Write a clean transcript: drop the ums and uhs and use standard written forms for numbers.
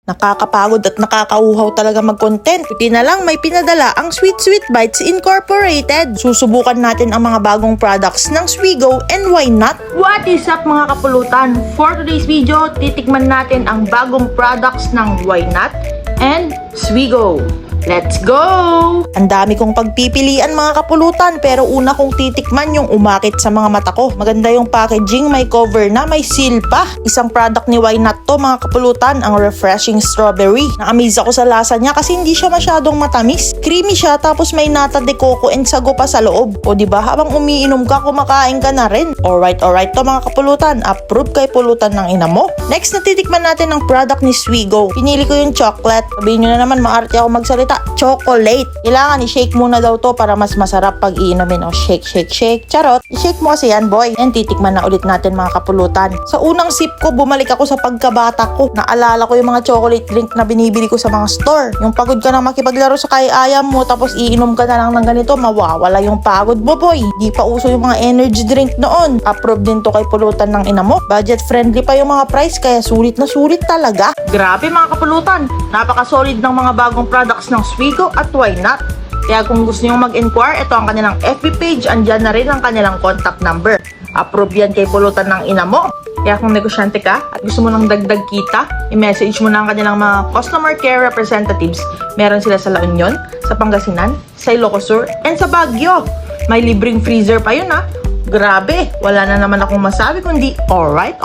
Nakakapagod at nakakauhaw talaga mag-content. Buti na lang may pinadala ang Sweet Sweet Bites Incorporated. Susubukan natin ang mga bagong products ng Swigo and why not? What is up mga kapulutan? For today's video, titikman natin ang bagong products ng Why Not and Swigo. Let's go! Ang dami kong pagpipilian mga kapulutan, pero una kong titikman yung umakit sa mga mata ko. Maganda yung packaging, may cover na, may seal pa. Isang product ni Why Not to mga kapulutan, ang refreshing strawberry. Na-amaze ako sa lasa niya kasi hindi siya masyadong matamis. Creamy siya tapos may nata de coco and sago pa sa loob. O diba, habang umiinom ka, kumakain ka na rin. Alright to mga kapulutan, approve kay pulutan ng ina mo. Next na titikman natin ang product ni Swigo. Pinili ko yung chocolate. Sabihin nyo na naman, maarte ako magsalita. Chocolate. Kailangan i-shake muna daw to para mas masarap pag iinumin. O shake. Charot. I-shake mo kasi yan, boy. Yan, titikman na ulit natin mga kapulutan. Sa unang sip ko, bumalik ako sa pagkabata ko. Naalala ko yung mga chocolate drink na binibili ko sa mga store. Yung pagod ka na makipaglaro sa kay-ayam mo, tapos iinom ka na lang ng ganito, mawawala yung pagod mo, boy. Di pa uso yung mga energy drink noon. Approve din to kay pulutan ng ina mo. Budget friendly pa yung mga price, kaya sulit na sulit talaga. Grabe mga kapulutan. Napaka-solid ng mga bagong products ng Swigo at Why Not. Kaya kung gusto nyo mag-inquire, ito ang kanilang FB page, andyan na rin ang kanilang contact number. Approve yan kay pulutan ng ina mo. Kaya kung negosyante ka at gusto mo ng dagdag kita, i-message mo na ang kanilang mga customer care representatives. Meron sila sa La Union, sa Pangasinan, sa Ilocos Sur, and sa Baguio. May libreng freezer pa yun ha. Grabe, wala na naman akong masabi kundi alright.